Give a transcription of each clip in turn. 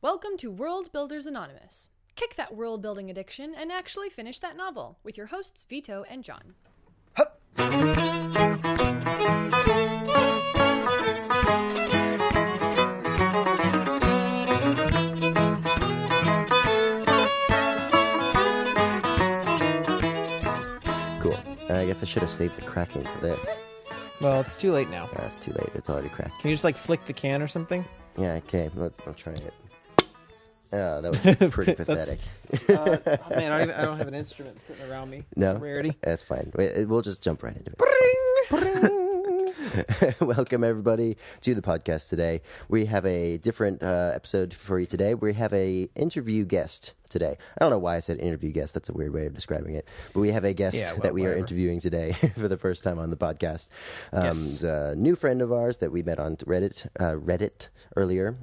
Welcome to World Builders Anonymous. Kick that world building addiction and actually finish that novel with your hosts Vito and John. Cool. I guess I should have saved the cracking for this. Well, it's too late now. It's too late. It's already cracked. Can you just like flick the can or something? Yeah, okay. I'll try it. Oh, that was pretty pathetic. Man, I don't have an instrument sitting around me. No, it's a rarity. That's fine. We'll just jump right into it. Welcome, everybody, to the podcast today. We have a different episode for you today. We have a interview guest today. I don't know why I said interview guest. That's a weird way of describing it. But we have a guest that we are interviewing today for the first time on the podcast. Yes. A new friend of ours that we met on Reddit earlier.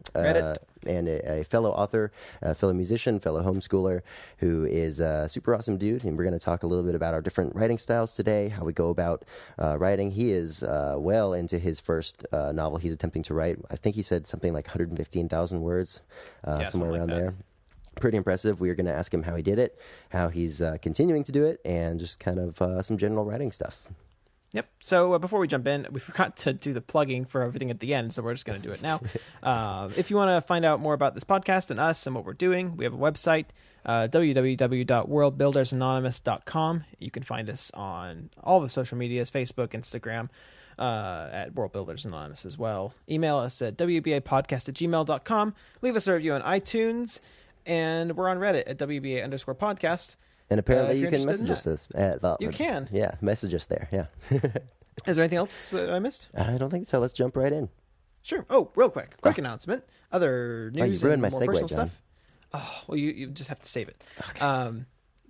And a fellow author, a fellow musician, fellow homeschooler, who is a super awesome dude. And we're going to talk a little bit about our different writing styles today, how we go about writing. He is well into his first novel he's attempting to write. I think he said something like 115,000 words, somewhere around there. Pretty impressive. We're going to ask him how he did it, how he's continuing to do it, and just kind of some general writing stuff. Yep. So before we jump in, we forgot to do the plugging for everything at the end, so we're just going to do it now. If you want to find out more about this podcast and us and what we're doing, we have a website, www.worldbuildersanonymous.com. You can find us on all the social medias, Facebook, Instagram, at World Builders Anonymous as well. Email us at wbapodcast@gmail.com. Leave us a review on iTunes, and we're on Reddit at wba_podcast. And apparently you can message us this. You can. Yeah, message us there, yeah. Is there anything else that I missed? I don't think so. Let's jump right in. Sure. Oh, real quick announcement. Other news you ruined and my more segue, personal John. stuff. Oh, well, you just have to save it. Okay.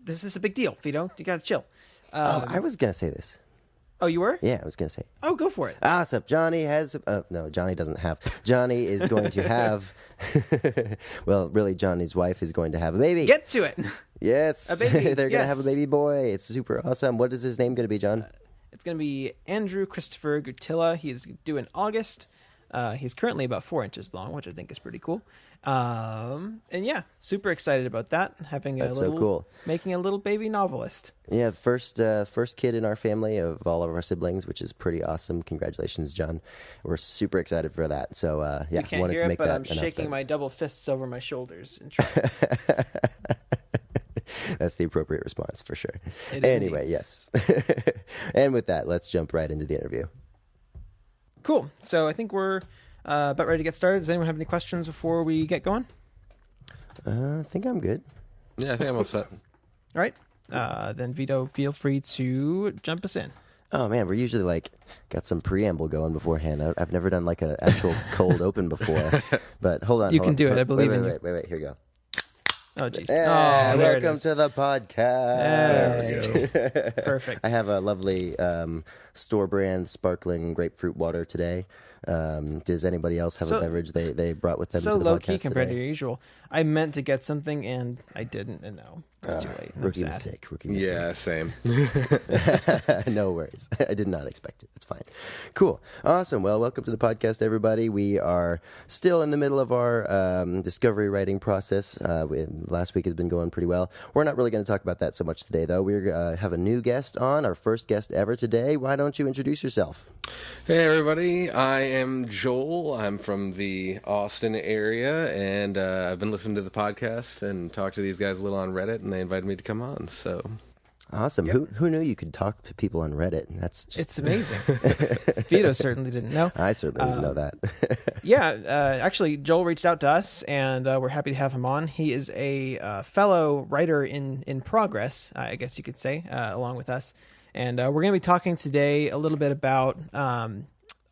This is a big deal, Vito. You got to chill. I was going to say this. Oh, you were? Yeah, I was going to say. Oh, go for it. So Johnny has... no, Johnny doesn't have. Johnny is going to have... well, really, Johnny's wife is going to have a baby. Get to it. Yes. A baby. They're going to have a baby boy. It's super awesome. What is his name going to be, John? It's going to be Andrew Christopher Gutilla. He is due in August. He's currently about 4 inches long, which I think is pretty cool. And yeah, super excited about that. That's so cool. Making a little baby novelist. Yeah, first kid in our family of all of our siblings, which is pretty awesome. Congratulations, John. We're super excited for that. So yeah, you can't wanted hear to it, make but that I'm shaking my double fists over my shoulders in triumph. That's the appropriate response for sure. Anyway, indeed. Yes. And with that, let's jump right into the interview. Cool. So I think we're about ready to get started. Does anyone have any questions before we get going? I think I'm good. Yeah, I think I'm all set. All right. Then Vito, feel free to jump us in. Oh man, we're usually got some preamble going beforehand. I've never done an actual cold open before. But hold on. You can do it. I believe in you. Wait. Here we go. Oh, jeez. Yeah, welcome to the podcast. Perfect. I have a lovely store brand sparkling grapefruit water today. Does anybody else have a beverage they brought with them to the podcast So low-key compared today? to your usual. I meant to get something, and I didn't, and now it's too late. Rookie mistake. Yeah, same. No worries. I did not expect it. It's fine. Cool. Awesome. Well, welcome to the podcast, everybody. We are still in the middle of our discovery writing process. Last week has been going pretty well. We're not really going to talk about that so much today, though. We have a new guest on, our first guest ever today. Why don't you introduce yourself? Hey, everybody. I am Joel. I'm from the Austin area, and I've been listening to the podcast and talked to these guys a little on Reddit, and they invited me to come on, so... Awesome. Yep. Who knew you could talk to people on Reddit? It's amazing. Vito certainly didn't know. I certainly didn't know that. Yeah, actually, Joel reached out to us, and we're happy to have him on. He is a fellow writer in progress, I guess you could say, along with us. And we're going to be talking today a little bit about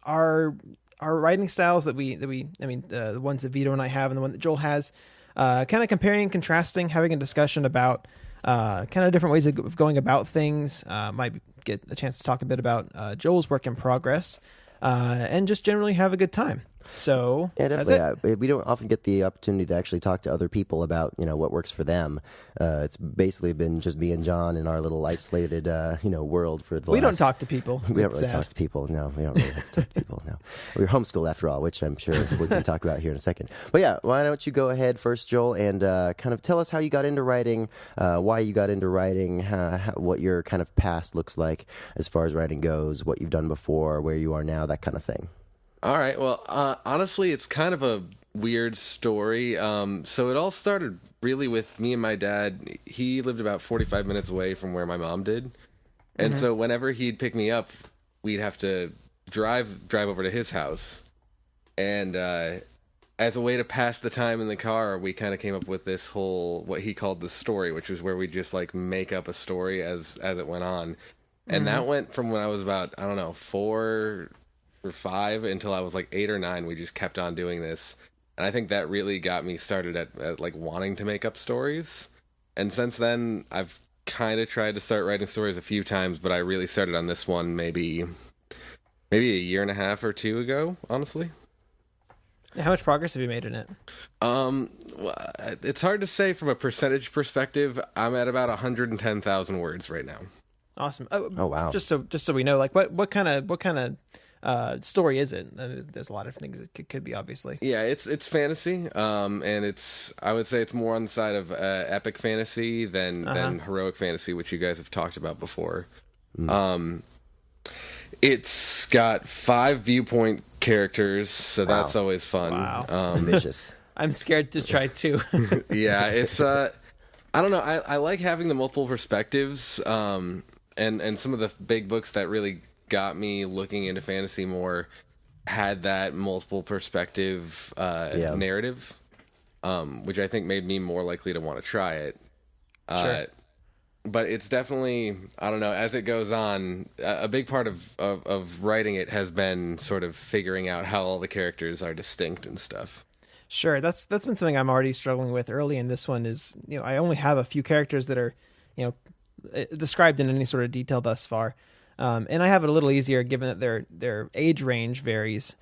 our writing styles the ones that Vito and I have and the one that Joel has, kind of comparing and contrasting, having a discussion about kind of different ways of going about things. Might get a chance to talk a bit about Joel's work in progress, and just generally have a good time. So Yeah, that's definitely. it. We don't often get the opportunity to actually talk to other people about, what works for them. It's basically been just me and John in our little isolated, world for the We don't last... talk to people. We don't It's really sad. talk to people. No, we don't really have to talk to people. No, we're homeschooled after all, which I'm sure we can talk about here in a second. But yeah, why don't you go ahead first, Joel, and kind of tell us how you got into writing, why you got into writing, what your kind of past looks like as far as writing goes, what you've done before, where you are now, that kind of thing. All right. Well, honestly, it's kind of a weird story. So it all started really with me and my dad. He lived about 45 minutes away from where my mom did. And so whenever he'd pick me up, we'd have to drive over to his house. And as a way to pass the time in the car, we kind of came up with this whole, what he called the story, which was where we just like make up a story as it went on. And that went from when I was about, 4 or 5 until I was like 8 or 9. We just kept on doing this. And I think that really got me started at like wanting to make up stories. And since then, I've kind of tried to start writing stories a few times, but I really started on this one maybe a year and a half or 2 ago, honestly. How much progress have you made in it? Well, it's hard to say from a percentage perspective. I'm at about 110,000 words right now. Awesome. Oh, wow. Just so we know, like what kind of story is it? There's a lot of things it could be, obviously. Yeah, it's fantasy, and I would say it's more on the side of epic fantasy than heroic fantasy, which you guys have talked about before. It's got 5 viewpoint characters, so that's always fun. Wow. Ambitious. I'm scared to try too. Yeah, it's I don't know. I like having the multiple perspectives, and some of the big books that really got me looking into fantasy more had that multiple perspective narrative, which I think made me more likely to want to try it. Sure. But it's definitely, I don't know, as it goes on, a big part of writing it has been sort of figuring out how all the characters are distinct and stuff. Sure, that's been something I'm already struggling with early in this one. Is I only have a few characters that are described in any sort of detail thus far, and I have it a little easier given that their age range varies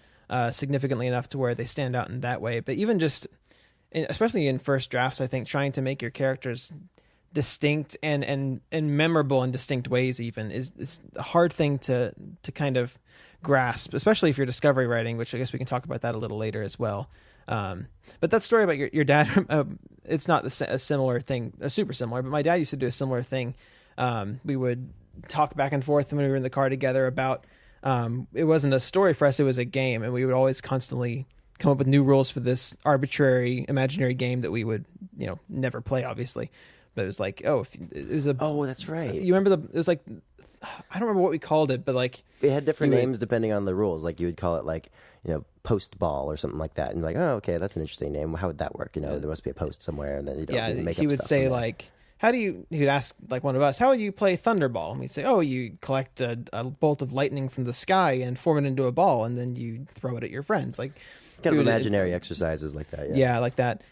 significantly enough to where they stand out in that way. But even just, especially in first drafts, I think trying to make your characters distinct and memorable in distinct ways even is a hard thing to kind of grasp, especially if you're discovery writing, which I guess we can talk about that a little later as well. But that story about your dad, it's not a similar thing, super similar, but my dad used to do a similar thing. We would talk back and forth when we were in the car together about, it wasn't a story for us, it was a game, and we would always constantly come up with new rules for this arbitrary imaginary game that we would, never play, obviously. But it was like, That's right. You remember it was like, I don't remember what we called it, but like It had different names depending on the rules. Like you would call it like, post ball or something like that. And like, oh, okay, that's an interesting name. How would that work? There must be a post somewhere, and then make up he would stuff say from there. like, he would ask like one of us, how would you play Thunderball? And we'd say, oh, you collect a bolt of lightning from the sky and form it into a ball, and then you throw it at your friends. Like kind of imaginary exercises like that. Yeah, like that.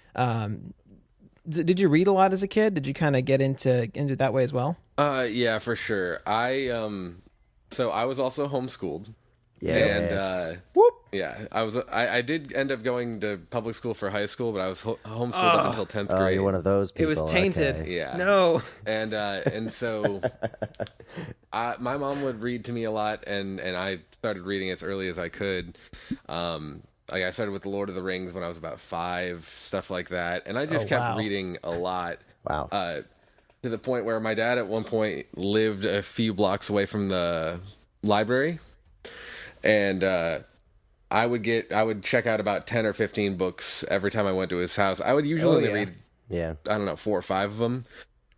Did you read a lot as a kid? Did you kind of get into that way as well? Yeah, for sure. So I was also homeschooled. Yes. And I did end up going to public school for high school, but I was homeschooled up until 10th grade. You're one of those people. It was tainted. Okay. Yeah. No. And so my mom would read to me a lot, and I started reading as early as I could. Like I started with The Lord of the Rings when I was about 5, stuff like that. And I just kept reading a lot. Wow. To the point where my dad at one point lived a few blocks away from the library. And I would check out about 10 or 15 books every time I went to his house. I would usually only read, I don't know, 4 or 5 of them.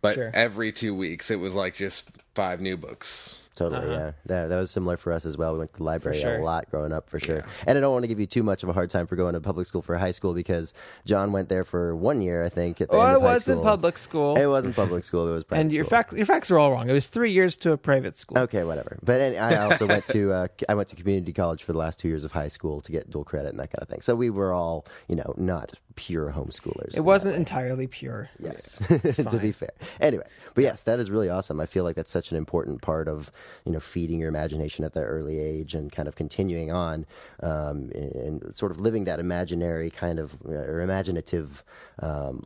But every 2 weeks, it was like just 5 new books. Totally, yeah. That was similar for us as well. We went to the library a lot growing up, for sure. Yeah. And I don't want to give you too much of a hard time for going to public school for high school, because John went there for 1 year, I think, at the end of high school. It wasn't public school. It wasn't public school. It was private and school. your facts are all wrong. It was 3 years to a private school. Okay, whatever. But I also went to I went to community college for the last 2 years of high school to get dual credit and that kind of thing. So we were all, not pure homeschoolers. It wasn't entirely pure. Yes, It's to fine. be fair. Anyway, but yes, that is really awesome. I feel like that's such an important part of, feeding your imagination at that early age and kind of continuing on and sort of living that imaginary kind of or imaginative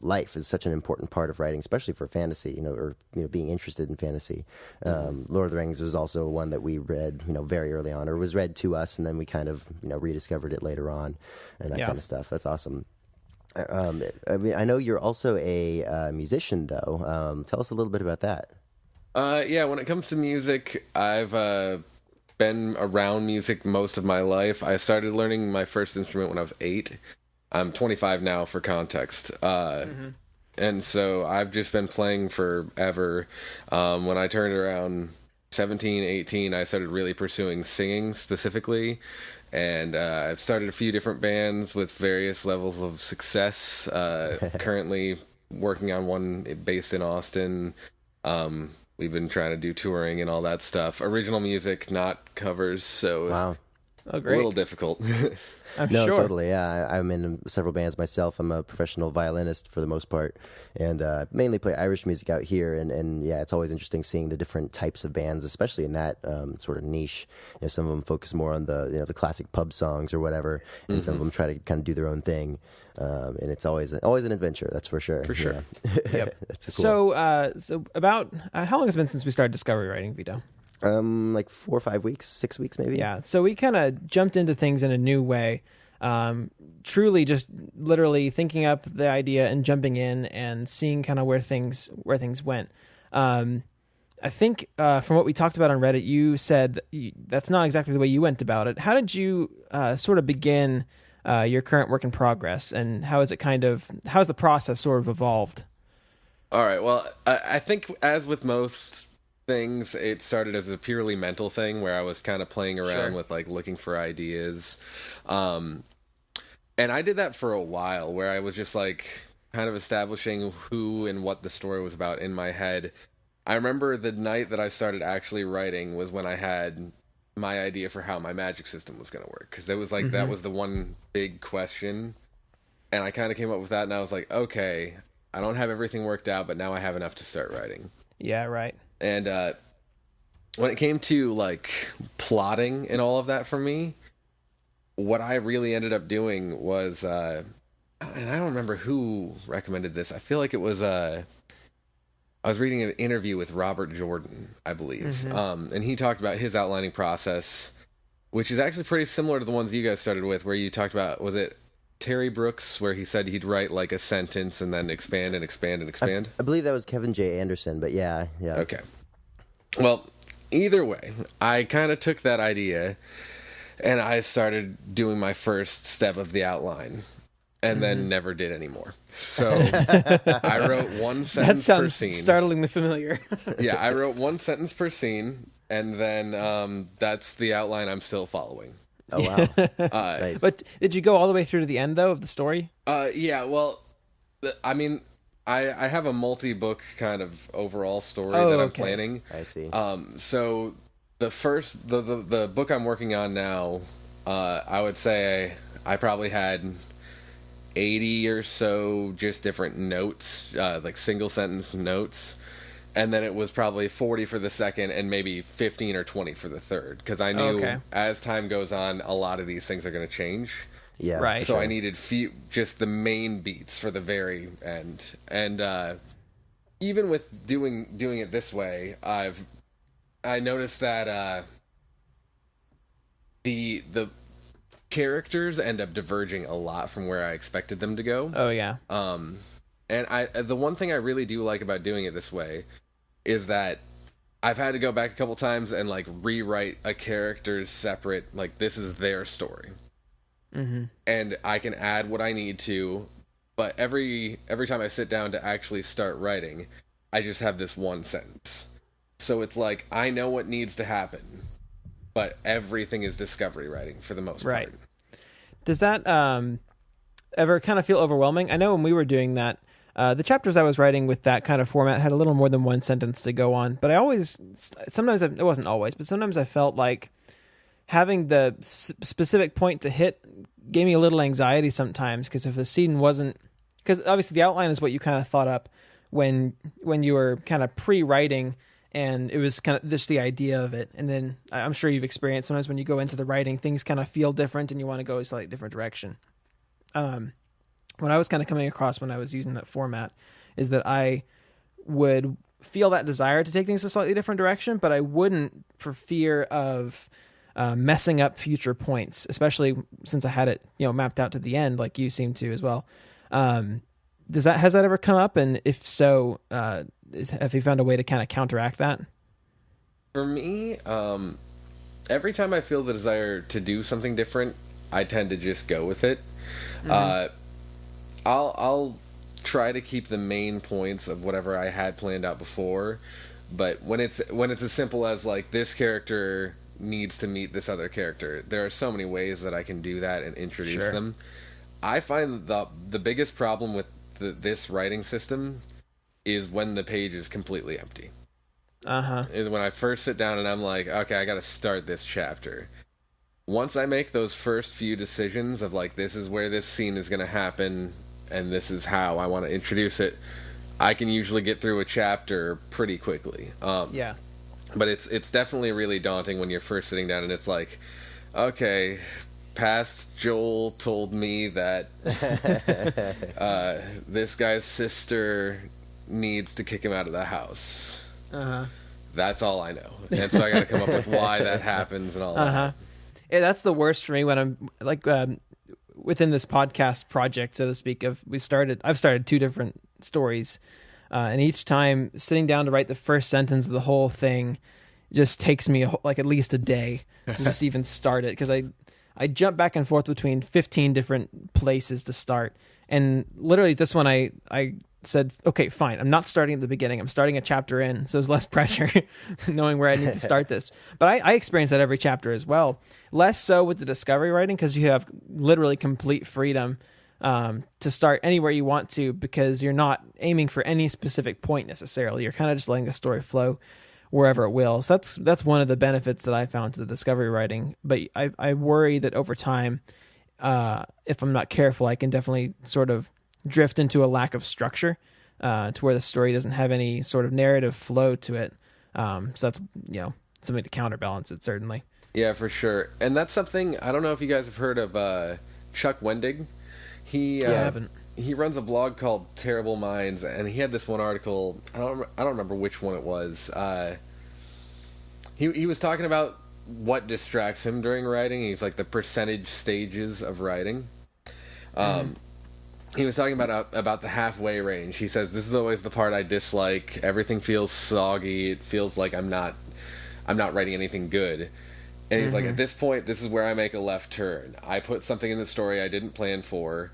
life is such an important part of writing, especially for fantasy, or being interested in fantasy. Lord of the Rings was also one that we read, very early on, or was read to us, and then we kind of, rediscovered it later on, and that kind of stuff. That's awesome. I know you're also a musician, though. Tell us a little bit about that. Yeah, when it comes to music, I've been around music most of my life. I started learning my first instrument when I was 8. I'm 25 now, for context. And so I've just been playing forever. When I turned around 17, 18, I started really pursuing singing specifically. And I've started a few different bands with various levels of success. Currently working on one based in Austin. We've been trying to do touring and all that stuff. Original music, not covers, so Wow. Oh, a great. little difficult. I'm No, sure. totally. Yeah, I'm in several bands myself. I'm a professional violinist for the most part, and mainly play Irish music out here. And yeah, it's always interesting seeing the different types of bands, especially in that sort of niche. Some of them focus more on the the classic pub songs or whatever, and some of them try to kind of do their own thing. And it's always an adventure, that's for sure. For sure. Yeah. Yep. That's cool. So about how long has it been since we started discovery writing, Vito? Like 4 or 5 weeks, 6 weeks maybe. Yeah. So we kind of jumped into things in a new way. Truly just literally thinking up the idea and jumping in and seeing kind of where things went. I think from what we talked about on Reddit, you said that's not exactly the way you went about it. How did you sort of begin your current work in progress, and how's the process sort of evolved? All right. Well, I think as with most things, it started as a purely mental thing where I was kind of playing around with like looking for ideas. And I did that for a while where I was just like kind of establishing who and what the story was about in my head. I remember the night that I started actually writing was when I had my idea for how my magic system was going to work. Because it was like, that was the one big question. And I kind of came up with that and I was like, okay, I don't have everything worked out, but now I have enough to start writing. Yeah, right. And when it came to like plotting and all of that for me, what I really ended up doing was, and I don't remember who recommended this. I feel like it was, I was reading an interview with Robert Jordan, I believe. And he talked about his outlining process, which is actually pretty similar to the ones you guys started with, where you talked about, was it Terry Brooks, where he said he'd write like a sentence and then expand and expand and expand? I believe that was Kevin J. Anderson, but yeah. Okay. Well, either way, I kind of took that idea and I started doing my first step of the outline and then never did anymore. So I wrote one That sentence per sounds scene. startlingly familiar. Yeah, I wrote one sentence per scene, and then that's the outline I'm still following. Oh wow. Nice. But did you go all the way through to the end, though, of the story? Yeah, well, I mean, I have a multi-book kind of overall story that I'm okay. planning. I see. So the book I'm working on now, I would say I probably had 80 or so just different notes, like single sentence notes. And then it was probably 40 for the second and maybe 15 or 20 for the third. Because I knew as time goes on, a lot of these things are going to change. Yeah. Right. So I needed just the main beats for the very end. And even with doing it this way, I noticed that the characters end up diverging a lot from where I expected them to go. Oh, yeah. And the one thing I really do like about doing it this way is that I've had to go back a couple times and like rewrite a character's separate, like this is their story. And I can add what I need to, but every time I sit down to actually start writing, I just have this one sentence. So it's like I know what needs to happen, but everything is discovery writing for the most Right. part. Does that ever kind of feel overwhelming? I know when we were doing that, the chapters I was writing with that kind of format had a little more than one sentence to go on, but it wasn't always, but sometimes I felt like having the specific point to hit gave me a little anxiety sometimes, because if the scene wasn't, because obviously the outline is what you kind of thought up when you were kind of pre-writing, and it was kind of just the idea of it. And then I'm sure you've experienced sometimes when you go into the writing, things kind of feel different and you want to go a slightly different direction. What I was kind of coming across when I was using that format is that I would feel that desire to take things a slightly different direction, but I wouldn't for fear of messing up future points, especially since I had it, mapped out to the end, like you seem to as well. Has that ever come up? And if so, have you found a way to kind of counteract that? For me, every time I feel the desire to do something different, I tend to just go with it. I'll try to keep the main points of whatever I had planned out before, but when it's as simple as like this character needs to meet this other character, there are so many ways that I can do that and introduce them. I find the biggest problem with this writing system is when the page is completely empty. Is when I first sit down and I'm like, okay, I got to start this chapter. Once I make those first few decisions of like, this is where this scene is going to happen and this is how I want to introduce it, I can usually get through a chapter pretty quickly. But it's definitely really daunting when you're first sitting down and it's like, okay, past Joel told me that this guy's sister needs to kick him out of the house. That's all I know. And so I got to come up with why that happens and all that. Yeah, that's the worst for me when I'm like within this podcast project, so to speak. I've started 2 different stories, and each time sitting down to write the first sentence of the whole thing just takes me like at least a day to just even start it, because I jump back and forth between 15 different places to start. And literally this one I said, okay, fine, I'm not starting at the beginning. I'm starting a chapter in, so there's less pressure knowing where I need to start this. But I experience that every chapter as well. Less so with the discovery writing, because you have literally complete freedom to start anywhere you want to, because you're not aiming for any specific point necessarily. You're kind of just letting the story flow wherever it will. So that's one of the benefits that I found to the discovery writing. But I worry that over time, if I'm not careful, I can definitely sort of drift into a lack of structure, to where the story doesn't have any sort of narrative flow to it. So that's, something to counterbalance it, certainly. Yeah, for sure. And that's something, I don't know if you guys have heard of Chuck Wendig. I haven't. He runs a blog called Terrible Minds, and he had this one article, I don't remember which one it was. He was talking about what distracts him during writing. He's like the percentage stages of writing. He was talking about the halfway range. He says, this is always the part I dislike. Everything feels soggy. It feels like I'm not writing anything good. And he's like, at this point, this is where I make a left turn. I put something in the story I didn't plan for,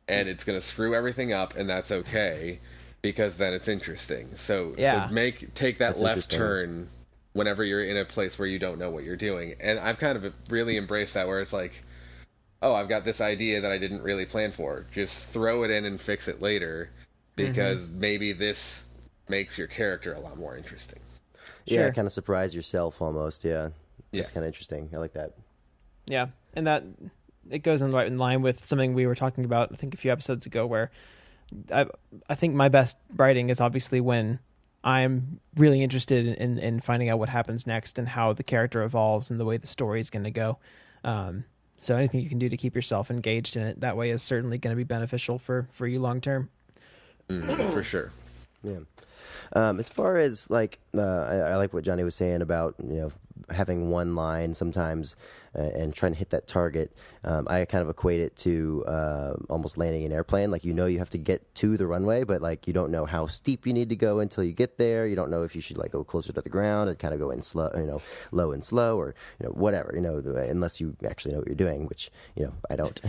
and it's going to screw everything up, and that's okay, because then it's interesting. So take that left turn whenever you're in a place where you don't know what you're doing. And I've kind of really embraced that, where it's like, oh, I've got this idea that I didn't really plan for. Just throw it in and fix it later, because maybe this makes your character a lot more interesting. Yeah, kind of surprise yourself almost, yeah. That's kind of interesting. I like that. Yeah, and that it goes in line with something we were talking about, I think, a few episodes ago, where I think my best writing is obviously when I'm really interested in finding out what happens next and how the character evolves and the way the story is going to go. So anything you can do to keep yourself engaged in it that way is certainly going to be beneficial for you long term. For sure. Yeah. As far as like, I like what Johnny was saying about, having one line sometimes and trying to hit that target. I kind of equate it to almost landing an airplane. Like, you have to get to the runway, but like you don't know how steep you need to go until you get there. You don't know if you should like go closer to the ground and kind of go in slow, low and slow, or whatever, unless you actually know what you're doing, which I don't.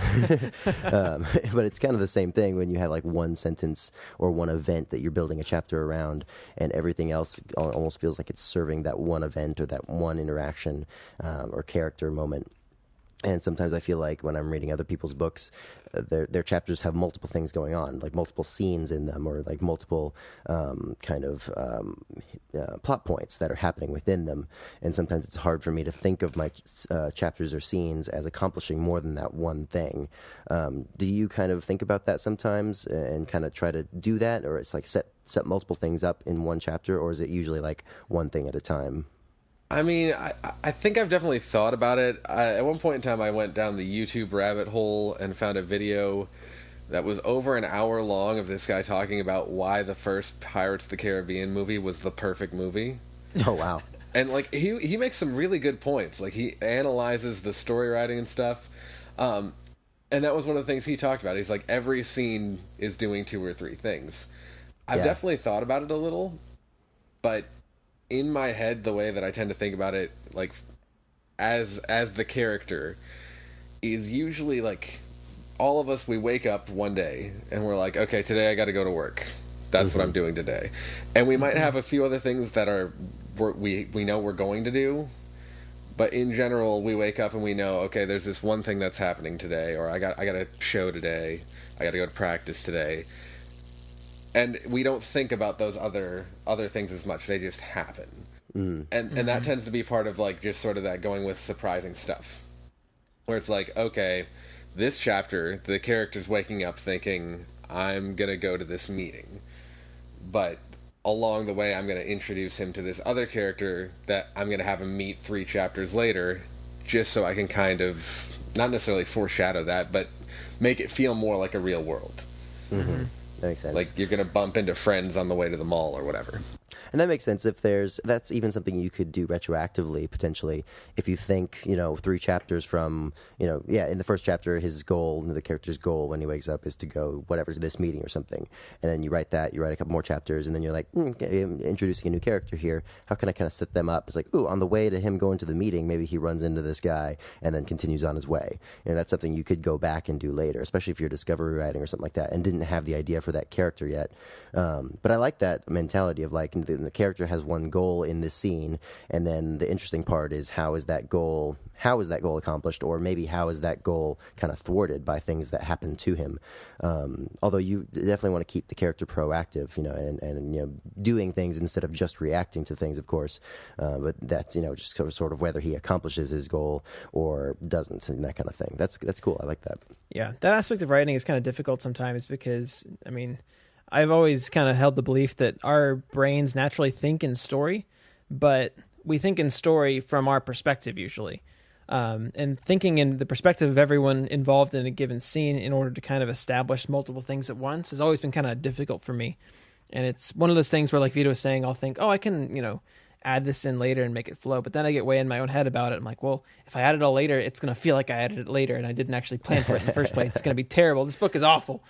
But it's kind of the same thing when you have like one sentence or one event that you're building a chapter around, and everything else almost feels like it's serving that one event or that one interaction or character moment. And sometimes I feel like when I'm reading other people's books, their chapters have multiple things going on, like multiple scenes in them, or like multiple plot points that are happening within them. And sometimes it's hard for me to think of my chapters or scenes as accomplishing more than that one thing. Do you kind of think about that sometimes and kind of try to do that, or it's like set multiple things up in one chapter, or is it usually like one thing at a time? I mean, I think I've definitely thought about it. At one point in time, I went down the YouTube rabbit hole and found a video that was over an hour long of this guy talking about why the first Pirates of the Caribbean movie was the perfect movie. Oh, wow. And, like, he makes some really good points. Like, he analyzes the story writing and stuff. And that was one of the things he talked about. He's like, every scene is doing 2 or 3 things. I've definitely thought about it a little, but in my head, the way that I tend to think about it, like, as the character, is usually, like, all of us, we wake up one day, and we're like, okay, today I gotta go to work. That's what I'm doing today. And we might have a few other things that we know we're going to do, but in general, we wake up and we know, okay, there's this one thing that's happening today, or I got a show today, I gotta go to practice today. And we don't think about those other things as much. They just happen. And that tends to be part of, like, just sort of that going with surprising stuff. Where it's like, okay, this chapter, the character's waking up thinking, I'm going to go to this meeting. But along the way, I'm going to introduce him to this other character that I'm going to have him meet 3 chapters later, just so I can kind of, not necessarily foreshadow that, but make it feel more like a real world. Mm-hmm. That makes sense. Like, you're going to bump into friends on the way to the mall or whatever. And that makes sense. That's even something you could do retroactively, potentially, if you think, 3 chapters from, in the first chapter, the character's goal when he wakes up is to go, whatever, to this meeting or something. And then you write a couple more chapters, and then you're like, okay, I'm introducing a new character here. How can I kind of set them up? It's like, on the way to him going to the meeting, maybe he runs into this guy and then continues on his way. That's something you could go back and do later, especially if you're discovery writing or something like that and didn't have the idea for that character yet. But I like that mentality of, like, the character has one goal in this scene, and then the interesting part is how is that goal accomplished, or maybe how is that goal kind of thwarted by things that happen to him. Although you definitely want to keep the character proactive, and doing things instead of just reacting to things, of course. But that's just sort of whether he accomplishes his goal or doesn't, and that kind of thing. That's cool. I like that. Yeah, that aspect of writing is kind of difficult sometimes because, I mean, I've always kind of held the belief that our brains naturally think in story, but we think in story from our perspective usually. And thinking in the perspective of everyone involved in a given scene in order to kind of establish multiple things at once has always been kind of difficult for me. And it's one of those things where, like Vito was saying, I'll think, I can, add this in later and make it flow. But then I get way in my own head about it. I'm like, well, if I add it all later, it's going to feel like I added it later and I didn't actually plan for it in the first place. It's going to be terrible. This book is awful.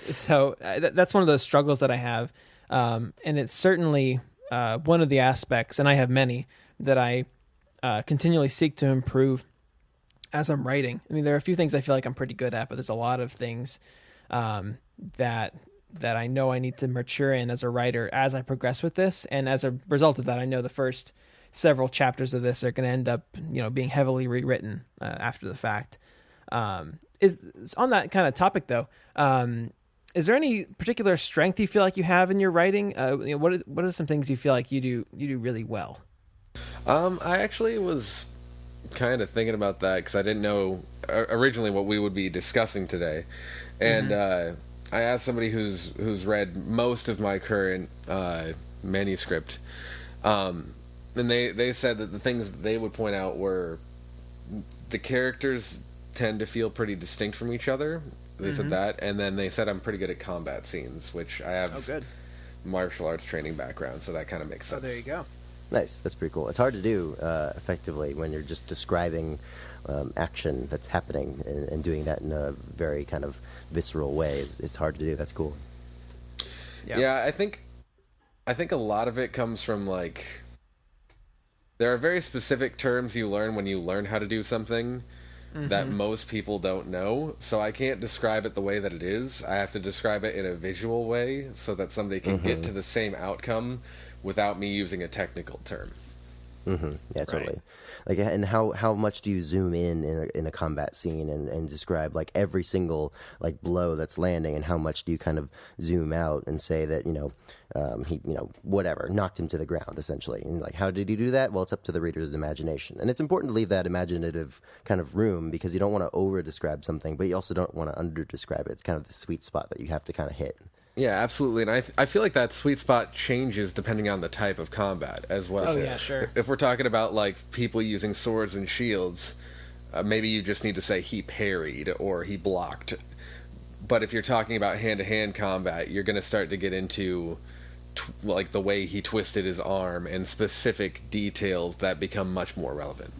So that's one of those struggles that I have. And it's certainly one of the aspects, and I have many, that I continually seek to improve as I'm writing. I mean, there are a few things I feel like I'm pretty good at, but there's a lot of things that I know I need to mature in as a writer as I progress with this. And as a result of that, I know the first several chapters of this are going to end up, being heavily rewritten after the fact. Is on that kind of topic though. Is there any particular strength you feel like you have in your writing? What are some things you feel like you do really well? I actually was kind of thinking about that because I didn't know originally what we would be discussing today, and I asked somebody who's read most of my current manuscript, and they said that the things that they would point out were the characters tend to feel pretty distinct from each other. They said that, and then they said I'm pretty good at combat scenes, which I have martial arts training background, so that kind of makes sense. Oh, there you go. Nice. That's pretty cool. It's hard to do effectively when you're just describing action that's happening and doing that in a very kind of visceral way. It's hard to do. That's cool. Yeah, I think a lot of it comes from, like, there are very specific terms you learn when you learn how to do something that most people don't know. So I can't describe it the way that it is. I have to describe it in a visual way so that somebody can get to the same outcome without me using a technical term. Yeah, totally. Like, and how much do you zoom in a combat scene and describe like every single like blow that's landing, and how much do you kind of zoom out and say that he whatever knocked him to the ground essentially, and like how did he do that? Well, it's up to the reader's imagination, and it's important to leave that imaginative kind of room because you don't want to over describe something, but you also don't want to under describe it. It's kind of the sweet spot that you have to kind of hit. Yeah, absolutely. And I feel like that sweet spot changes depending on the type of combat as well. Oh, yeah, sure. If we're talking about, like, people using swords and shields, maybe you just need to say he parried or he blocked. But if you're talking about hand-to-hand combat, you're going to start to get into, like, the way he twisted his arm and specific details that become much more relevant.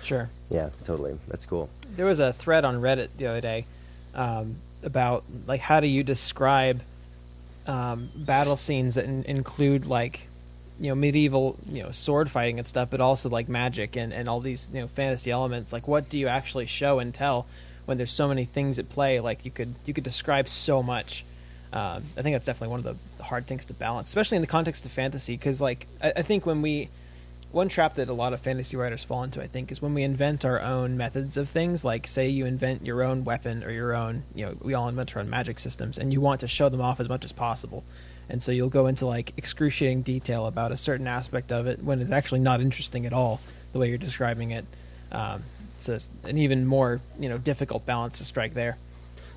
Sure. Yeah, totally. That's cool. There was a thread on Reddit the other day about, like, how do you describe battle scenes that include like medieval sword fighting and stuff, but also like magic and all these fantasy elements. Like, what do you actually show and tell when there's so many things at play? Like, you could describe so much. I think that's definitely one of the hard things to balance, especially in the context of fantasy, because like I think one trap that a lot of fantasy writers fall into, I think, is when we invent our own methods of things. Like, say you invent your own weapon or your own, we all invent our own magic systems, and you want to show them off as much as possible. And so you'll go into, like, excruciating detail about a certain aspect of it when it's actually not interesting at all, the way you're describing it. It's an even more, difficult balance to strike there.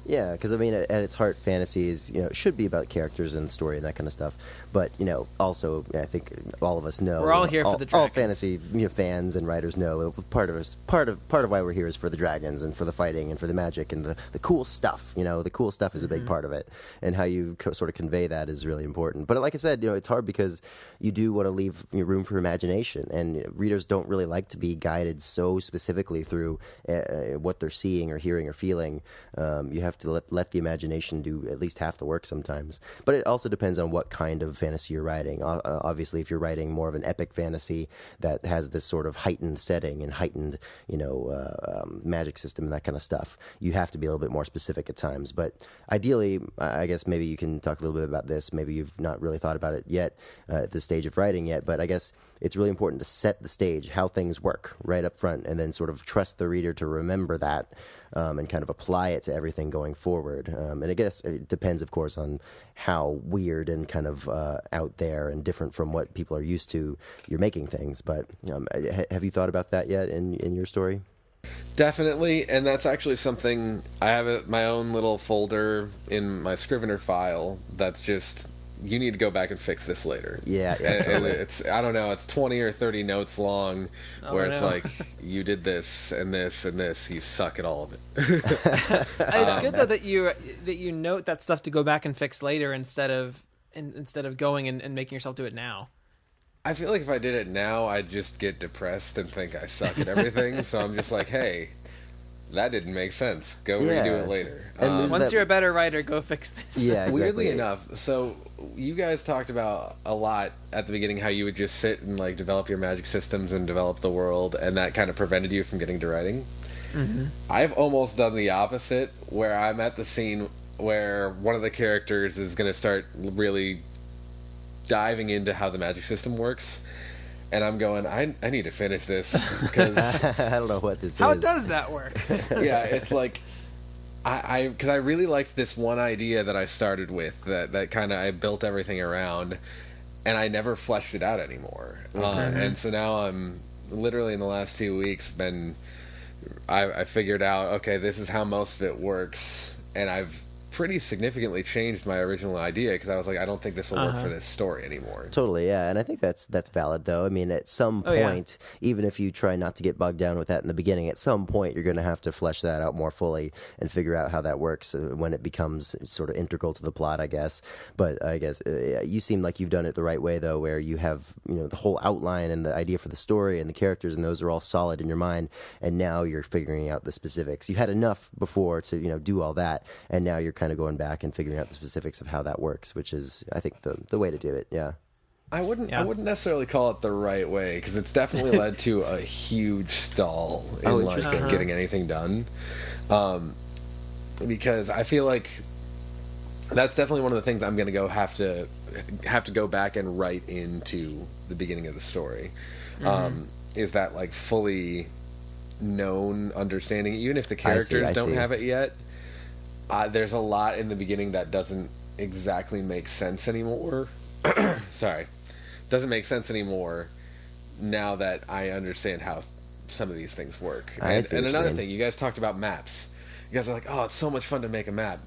Yeah, because I mean, at its heart, fantasy is it should be about characters and the story and that kind of stuff. But also, I think all of us know we're all here for the dragons. All fantasy fans and writers know part of why we're here is for the dragons and for the fighting and for the magic and the cool stuff. The cool stuff is a big part of it, and how you sort of convey that is really important. But like I said, it's hard because you do want to leave room for imagination, and readers don't really like to be guided so specifically through what they're seeing or hearing or feeling. You have to let the imagination do at least half the work sometimes. But it also depends on what kind of fantasy you're writing. Obviously, if you're writing more of an epic fantasy that has this sort of heightened setting and heightened, magic system and that kind of stuff, you have to be a little bit more specific at times. But ideally, I guess maybe you can talk a little bit about this. Maybe you've not really thought about it yet at the stage of writing yet, but I guess it's really important to set the stage, how things work right up front, and then sort of trust the reader to remember that and kind of apply it to everything going forward. And I guess it depends, of course, on how weird and kind of out there and different from what people are used to you're making things. But have you thought about that yet in your story? Definitely, and that's actually something I have my own little folder in my Scrivener file that's just, you need to go back and fix this later. Yeah, and it's, I don't know, it's 20 or 30 notes long, where it's like, you did this and this and this, you suck at all of it. It's good though that you note that stuff to go back and fix later instead of going and making yourself do it now. I feel like if I did it now, I'd just get depressed and think I suck at everything. So I'm just like, hey, that didn't make sense. Go redo it later. And once you're a better writer, go fix this. Yeah, exactly. Weirdly enough, so you guys talked about a lot at the beginning how you would just sit and like develop your magic systems and develop the world, and that kind of prevented you from getting to writing. Mm-hmm. I've almost done the opposite, where I'm at the scene where one of the characters is going to start really diving into how the magic system works, and I'm going, I need to finish this because I don't know what this is. How does that work? Yeah, it's like because I really liked this one idea that I started with that kind of I built everything around, and I never fleshed it out anymore. And so now I'm literally in the last 2 weeks I figured out, okay, this is how most of it works, and I've pretty significantly changed my original idea because I was like, I don't think this will work for this story anymore. Totally, yeah, and I think that's valid though. I mean, at some point, even if you try not to get bogged down with that in the beginning, at some point you're going to have to flesh that out more fully and figure out how that works when it becomes sort of integral to the plot, I guess. But I guess you seem like you've done it the right way though, where you have the whole outline and the idea for the story and the characters, and those are all solid in your mind, and now you're figuring out the specifics. You had enough before to do all that, and now you're kind of going back and figuring out the specifics of how that works, which is, I think, the way to do it. Yeah. I wouldn't necessarily call it the right way, because it's definitely led to a huge stall in getting anything done. Because I feel like that's definitely one of the things I'm going to have to go back and write into the beginning of the story. is that like fully known understanding, even if the characters I don't see. have it yet. There's a lot in the beginning that doesn't exactly make sense anymore. Sorry, doesn't make sense anymore now that I understand how some of these things work. I see And what you another mean. thing, you guys talked about maps. You guys are like, oh, it's so much fun to make a map.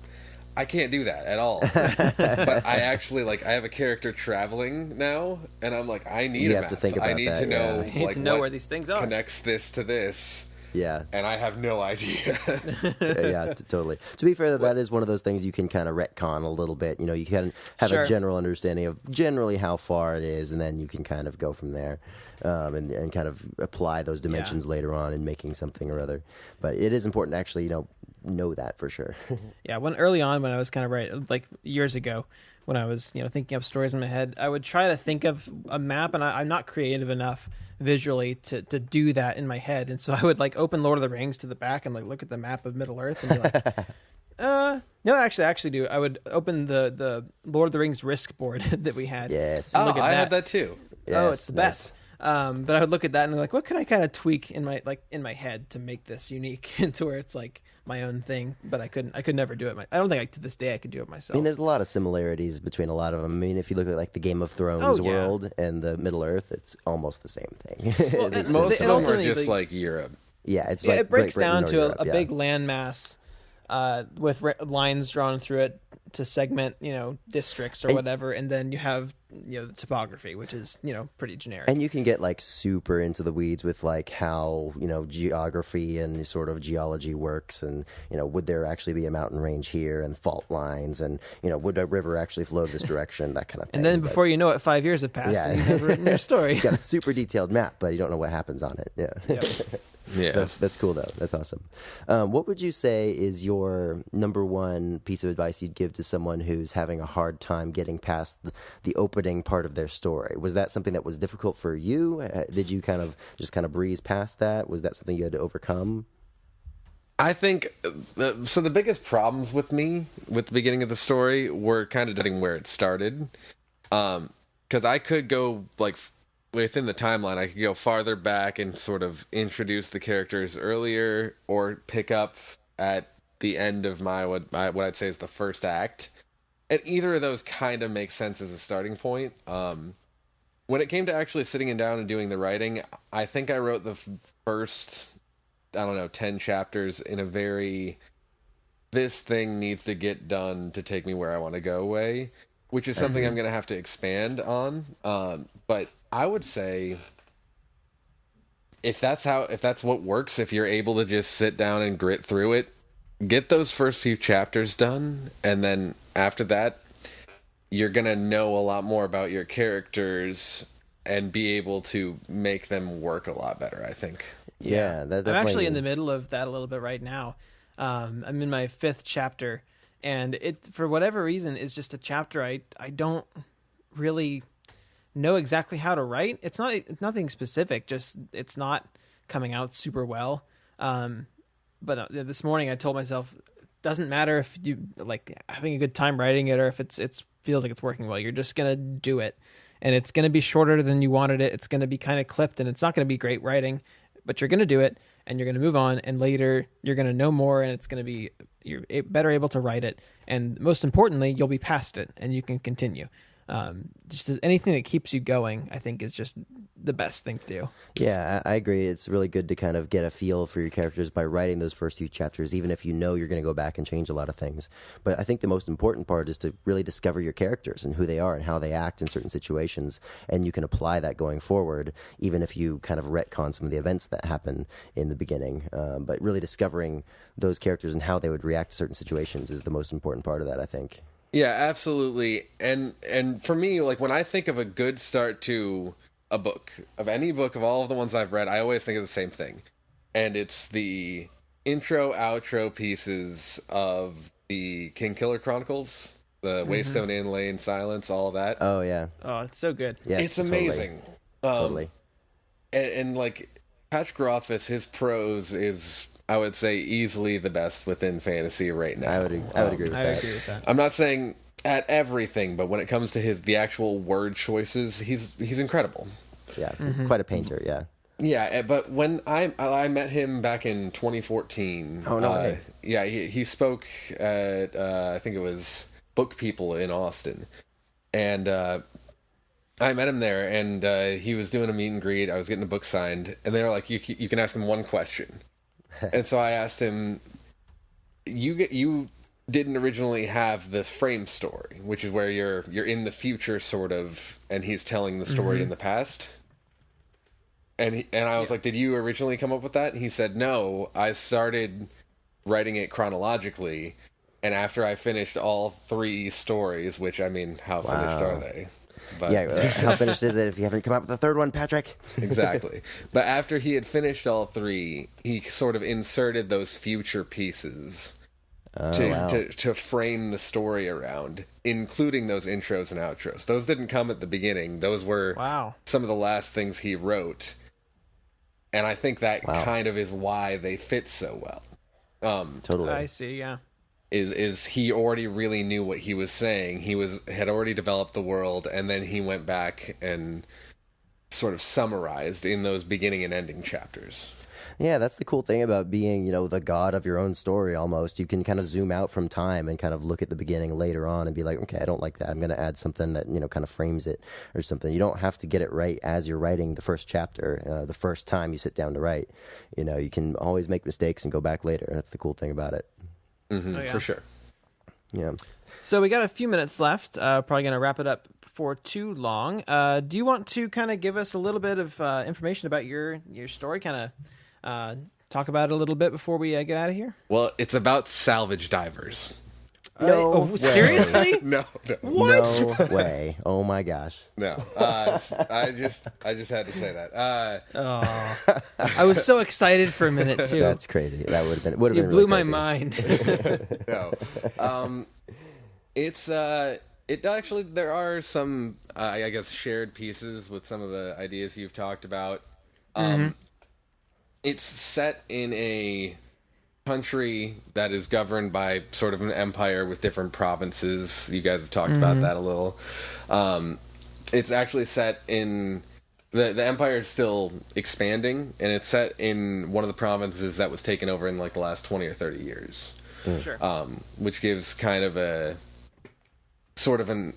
I can't do that at all. But I actually, like, I have a character traveling now, and I'm like, I need You a have map. to think I about need that, to know, yeah. I need like, to know what where these things are. connects this to this, Yeah. and I have no idea. Yeah, totally. To be fair, that is one of those things you can kind of retcon a little bit. You know, you can have Sure. a general understanding of generally how far it is, and then you can kind of go from there, and kind of apply those dimensions later on in making something or other. But it is important to actually, know that for sure. Yeah, when early on, when I was kind of like years ago, when I was thinking up stories in my head, I would try to think of a map, and I'm not creative enough visually to do that in my head, and so I would like open Lord of the Rings to the back and like look at the map of Middle Earth and be like, no, actually, I actually do. I would open the Lord of the Rings risk board that we had. Yes. And Oh, look at I that. had that too. Oh, it's the Nice. best. But I would look at that and be like, what can I kind of tweak in my head to make this unique into where it's like my own thing? But I could never do it. I don't think to this day I could do it I myself. mean, there's a lot of similarities between a lot of them. I mean, if you look at like the Game of Thrones Oh, yeah. world and the Middle Earth, it's almost the same thing. Well, It is and Most they- of and them are ultimately, just like- like Europe. yeah, it's Yeah, like it breaks Great Britain down or to Europe, a yeah. big landmass with lines drawn through it to segment, districts or And- whatever, and then you have the topography, which is pretty generic. And you can get like super into the weeds with like how geography and sort of geology works, and would there actually be a mountain range here and fault lines, and would a river actually flow this direction, that kind of thing. And then But before you know it, 5 years have passed, Yeah. and you've never written your story. you got a super detailed map, but you don't know what happens on it. Yeah. Yep. Yeah. That's cool though. That's awesome. What would you say is your number one piece of advice you'd give to someone who's having a hard time getting past the opening part of their story? Was that something that was difficult for you? Did you kind of breeze past that? Was that something you had to overcome? I think so. The biggest problems with me with the beginning of the story were kind of getting where it started, because I could go like within the timeline. I could go farther back and sort of introduce the characters earlier, or pick up at the end of what I'd say is the first act. And either of those kind of makes sense as a starting point. When it came to actually sitting down and doing the writing, I think I wrote the first, 10 chapters in a very, this thing needs to get done to take me where I want to go way, which is something I'm going to have to expand on. But I would say if that's what works, if you're able to just sit down and grit through it, get those first few chapters done, and then after that, you're going to know a lot more about your characters and be able to make them work a lot better, I think. Yeah, that I'm actually in definitely- the middle of that a little bit right now. I'm in my 5th chapter, and it, for whatever reason, is just a chapter I don't really know exactly how to write. It's nothing specific, just it's not coming out super well. But this morning I told myself, doesn't matter if you like having a good time writing it or if it feels like it's working well. You're just gonna do it, and it's gonna be shorter than you wanted it. It's gonna be kind of clipped, and it's not gonna be great writing, but you're gonna do it, and you're gonna move on. And later you're gonna know more, and it's gonna be you're better able to write it, and most importantly, you'll be past it, and you can continue. Just anything that keeps you going, I think, is just the best thing to do. Yeah, I agree. It's really good to kind of get a feel for your characters by writing those first few chapters, even if you're going to go back and change a lot of things. But I think the most important part is to really discover your characters and who they are and how they act in certain situations. And you can apply that going forward, even if you kind of retcon some of the events that happen in the beginning. But really discovering those characters and how they would react to certain situations is the most important part of that, I think. Yeah, absolutely. And for me, like when I think of a good start to a book, of any book, of all of the ones I've read, I always think of the same thing. And it's the intro, outro pieces of the King Killer Chronicles, the Waystone Inn, Lane, Silence, all of that. Oh, yeah. Oh, it's so good. Yes, It's totally. amazing. Totally. And like Patrick Rothfuss, his prose is, I would say, easily the best within fantasy right now. I would agree with I that. agree with that. I'm not saying at everything, but when it comes to the actual word choices, he's incredible. Yeah, quite a painter. Yeah. Yeah, but when I met him back in 2014. Oh, no way. Yeah, he spoke at I think it was Book People in Austin, and I met him there, and he was doing a meet and greet. I was getting a book signed, and they were like, "You can ask him one question," and so I asked him, "You didn't originally have the frame story, which is where you're in the future, sort of, and he's telling the story in the past." And I was like, "Did you originally come up with that?" And he said, "No, I started writing it chronologically, and after I finished all 3 stories, which, I mean, how finished are they?" But, Yeah, how finished is it if you haven't come up with the third one, Patrick? Exactly. But after he had finished all 3, he sort of inserted those future pieces to frame the story around, including those intros and outros. Those didn't come at the beginning. Those were some of the last things he wrote. And I think that kind of is why they fit so well. Totally. I see, yeah. Is he already really knew what he was saying. He had already developed the world, and then he went back and sort of summarized in those beginning and ending chapters. Yeah, that's the cool thing about being, the god of your own story almost. You can kind of zoom out from time and kind of look at the beginning later on and be like, okay, I don't like that. I'm going to add something that, kind of frames it or something. You don't have to get it right as you're writing the first chapter, the first time you sit down to write. You can always make mistakes and go back later. That's the cool thing about it. Mm-hmm, For sure. Yeah. So we got a few minutes left. Probably going to wrap it up before too long. Do you want to kind of give us a little bit of information about your story? Kind of talk about it a little bit before we get out of here? Well, it's about salvage divers. No way. Seriously? No. What? No way. Oh my gosh. No. I just had to say that. I was so excited for a minute too. That's crazy. That would have been You really blew my crazy. mind. No. It actually, there are some, I guess, shared pieces with some of the ideas you've talked about. It's set in a country that is governed by sort of an empire with different provinces. You guys have talked about that a little. It's actually set in the empire is still expanding, and it's set in one of the provinces that was taken over in like the last 20 or 30 years. Sure. Which gives kind of a sort of an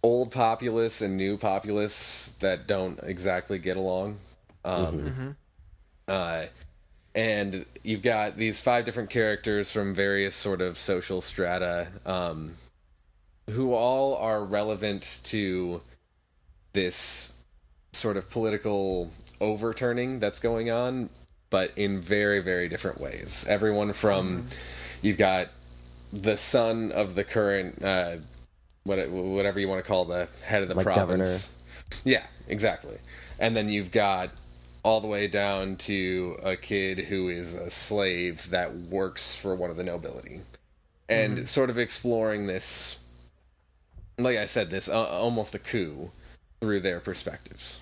old populace and new populace that don't exactly get along. And you've got these 5 different characters from various sort of social strata, who all are relevant to this sort of political overturning that's going on, but in very, very different ways. Everyone from, you've got the son of the current, whatever you want to call the head of the province. Governor. Yeah, exactly. And then you've got all the way down to a kid who is a slave that works for one of the nobility. And sort of exploring this, like I said, this almost a coup through their perspectives.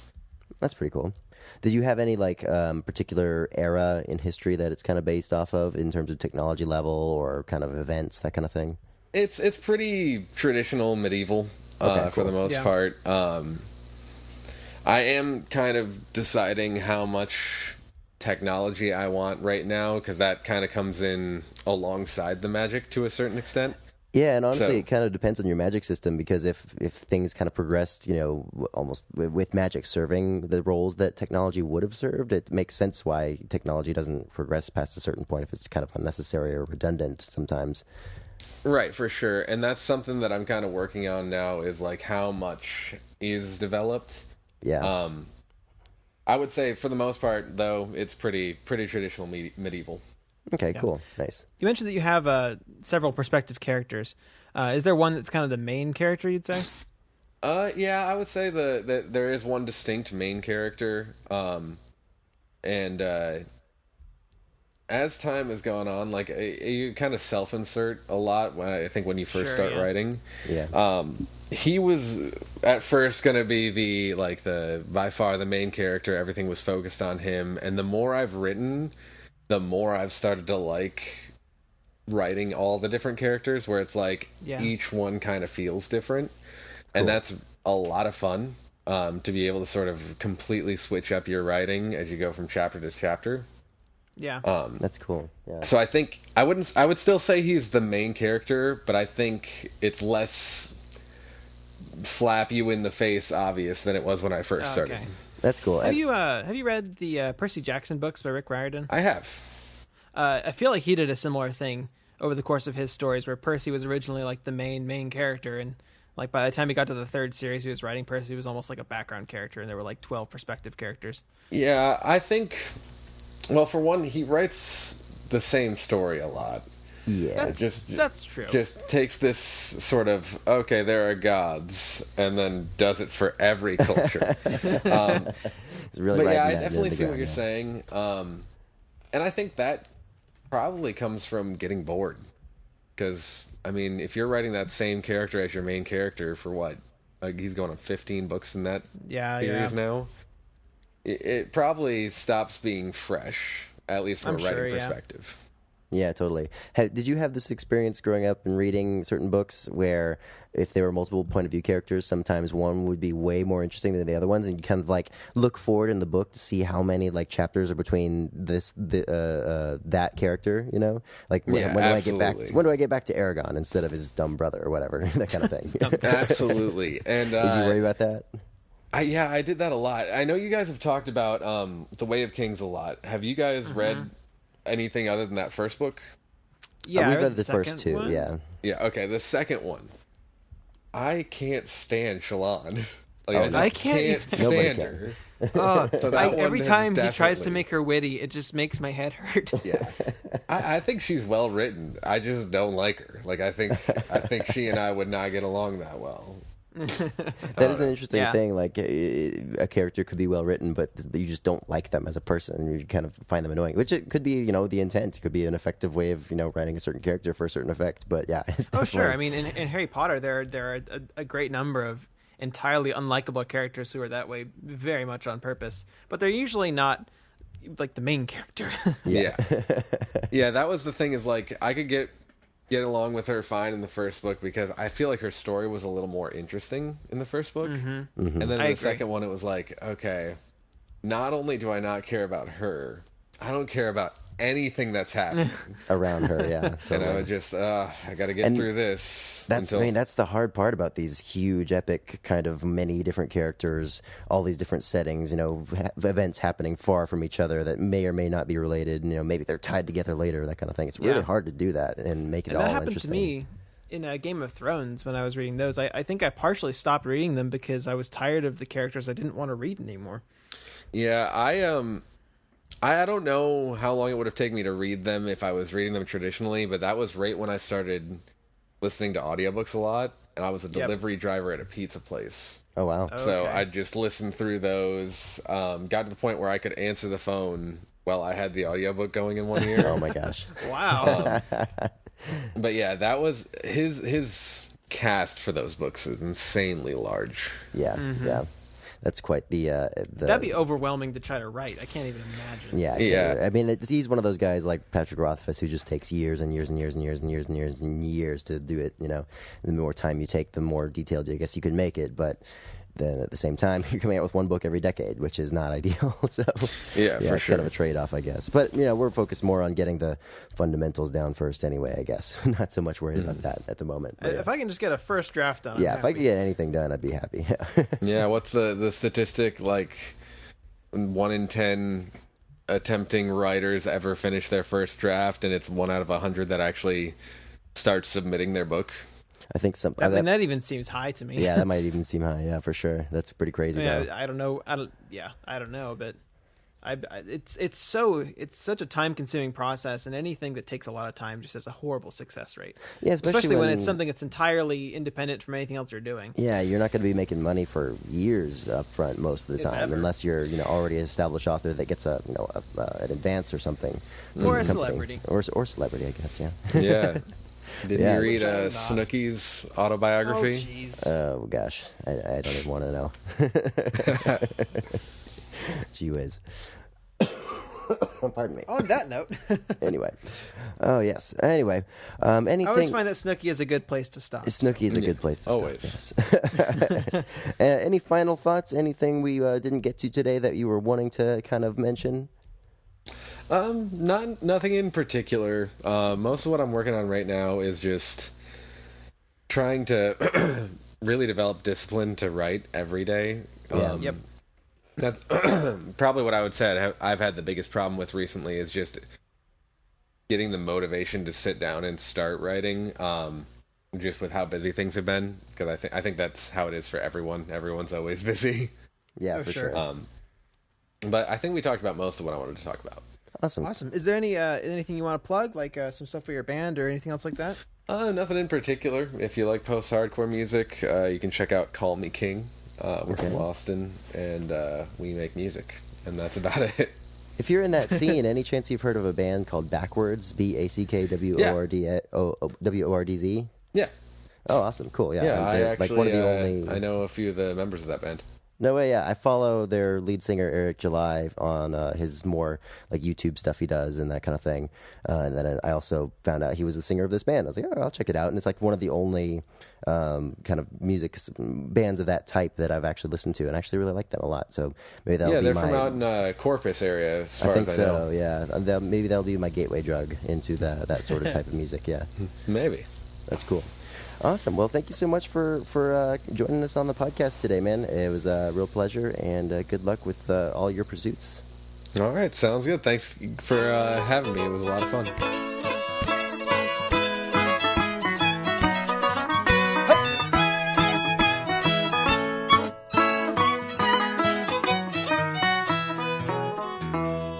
That's pretty cool. Did you have any particular era in history that it's kind of based off of in terms of technology level or kind of events, that kind of thing? It's pretty traditional medieval for the most part. I am kind of deciding how much technology I want right now, because that kind of comes in alongside the magic to a certain extent. Yeah, and honestly, it kind of depends on your magic system, because if things kind of progressed, almost with magic serving the roles that technology would have served, it makes sense why technology doesn't progress past a certain point if it's kind of unnecessary or redundant sometimes. Right, for sure. And that's something that I'm kind of working on now, is like how much is developed. Yeah. I would say for the most part, though, it's pretty traditional medieval. Okay, cool. Nice. You mentioned that you have several perspective characters. Is there one that's kind of the main character, you'd say? Yeah, I would say that there is one distinct main character. And as time has gone on, like you kind of self-insert a lot when you first start writing. Yeah. He was at first going to be the by far the main character. Everything was focused on him, and the more I've written, the more I've started to like writing all the different characters, where it's like each one kind of feels different, and that's a lot of fun. to be able to sort of completely switch up your writing as you go from chapter to chapter. Yeah. That's cool. Yeah. So I think I would still say he's the main character, but I think it's less slap you in the face obvious than it was when I first started. That's cool. Have you read the Percy Jackson books by Rick Riordan? I have. I feel like he did a similar thing over the course of his stories, where Percy was originally like the main character, and like by the time he got to the third series he was writing, Percy was almost like a background character, and there were like 12 perspective characters. Yeah, I think. Well, for one, he writes the same story a lot. Yeah, that's true. Just takes this sort of, okay, there are gods, and then does it for every culture. it's really. But yeah, I definitely see what you're saying, and I think that probably comes from getting bored. Because I mean, if you're writing that same character as your main character for what, like he's going on 15 books in that series now. It probably stops being fresh, at least from a writing perspective. Yeah, totally. Did you have this experience growing up and reading certain books where if there were multiple point of view characters, sometimes one would be way more interesting than the other ones, and you kind of like look forward in the book to see how many like chapters are between that character, you know? Like when do I get back to Aragon instead of his dumb brother or whatever, that kind of thing. Absolutely. And did you worry about that? I did that a lot. I know you guys have talked about The Way of Kings a lot. Have you guys read anything other than that first book? Yeah, we've read the first two. One. Yeah. Okay. The second one, I can't stand Shalon. I can't stand her. So every time he tries to make her witty, it just makes my head hurt. Yeah, I think she's well written. I just don't like her. Like I think she and I would not get along that well. That is an interesting thing. Like a character could be well written, but you just don't like them as a person, and you kind of find them annoying. Which it could be, the intent. It could be an effective way of writing a certain character for a certain effect. But yeah, it's sure. I mean, in Harry Potter, there are a great number of entirely unlikable characters who are that way, very much on purpose. But they're usually not like the main character. Yeah. That was the thing. Is like I could get along with her fine in the first book because I feel like her story was a little more interesting in the first book. And then in the second one, it was like, okay, not only do I not care about her, I don't care about anything that's happening around her. Yeah, totally. I got to get through this. That's the hard part about these huge, epic kind of many different characters, all these different settings, events happening far from each other that may or may not be related. Maybe they're tied together later, that kind of thing. It's really hard to do that and make it all interesting. That happened to me in Game of Thrones when I was reading those. I think I partially stopped reading them because I was tired of the characters I didn't want to read anymore. Yeah, I don't know how long it would have taken me to read them if I was reading them traditionally, but that was right when I started listening to audiobooks a lot, and I was a delivery driver at a pizza place. Oh, wow. So I just listened through those, got to the point where I could answer the phone while I had the audiobook going in one ear. Oh, my gosh. Wow. But yeah, that was his cast for those books is insanely large. Yeah, yeah. That's quite the that'd be overwhelming to try to write. I can't even imagine. Yeah. I mean, he's one of those guys like Patrick Rothfuss who just takes years and years and years and years and years and years and years to do it. The more time you take, the more detailed I guess you can make it. But then at the same time, you're coming out with one book every decade, which is not ideal. So yeah, for it's sure. kind of a trade-off, I guess. But we're focused more on getting the fundamentals down first, anyway. I guess not so much worried about that at the moment. But, if I can just get a first draft done, if I could get anything done, I'd be happy. Yeah, what's the statistic? Like 1 in 10 attempting writers ever finish their first draft, and it's 1 out of 100 that actually start submitting their book. I think that even seems high to me. Yeah, that might even seem high. Yeah, for sure. That's pretty crazy. I don't know. I don't know, but it's such a time-consuming process, and anything that takes a lot of time just has a horrible success rate. Yeah, especially when it's something that's entirely independent from anything else you're doing. Yeah, you're not going to be making money for years up front most of the time, unless you're already an established author that gets an advance or something, or a celebrity, or celebrity, I guess. Yeah. Yeah. Did you read Snooki's autobiography? Oh, jeez. Oh, gosh. I don't even want to know. Gee whiz. Pardon me. On that note, Anyway. Oh, yes. Anyway. Anything... I always find that Snooki is a good place to stop. Snooki is a good place to always. stop, yes. Any final thoughts? Anything we didn't get to today that you were wanting to kind of mention? Nothing in particular. Most of what I'm working on right now is just trying to really develop discipline to write every day. Yep. That's probably what I would say I've had the biggest problem with recently is just getting the motivation to sit down and start writing, just with how busy things have been. Because I think that's how it is for everyone. Everyone's always busy. Yeah, for sure. But I think we talked about most of what I wanted to talk about. Awesome. Is there anything you want to plug, like some stuff for your band or anything else like that? Nothing in particular. If you like post-hardcore music, you can check out Call Me King. We're from Boston, and we make music, and that's about it. If you're in that scene, any chance you've heard of a band called Backwards? BACKWORDZ? Yeah. Oh, awesome. Cool. Yeah. Yeah, I actually, like one of the only... I know a few of the members of that band. No way, yeah. I follow their lead singer, Eric July, on his more like YouTube stuff he does and that kind of thing. And then I also found out he was the singer of this band. I was like, oh, I'll check it out. And it's like one of the only kind of music bands of that type that I've actually listened to. And I actually really like them a lot. So maybe that'll be they're from out in Corpus area, as far as I know. Yeah. Maybe that'll be my gateway drug into that sort of type of music, yeah. Maybe. That's cool. Awesome. Well, thank you so much for joining us on the podcast today, man. It was a real pleasure, and good luck with all your pursuits. All right. Sounds good. Thanks for having me. It was a lot of fun.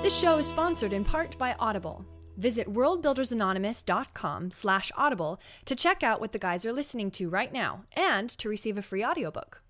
This show is sponsored in part by Audible. Visit worldbuildersanonymous.com/audible to check out what the guys are listening to right now and to receive a free audiobook.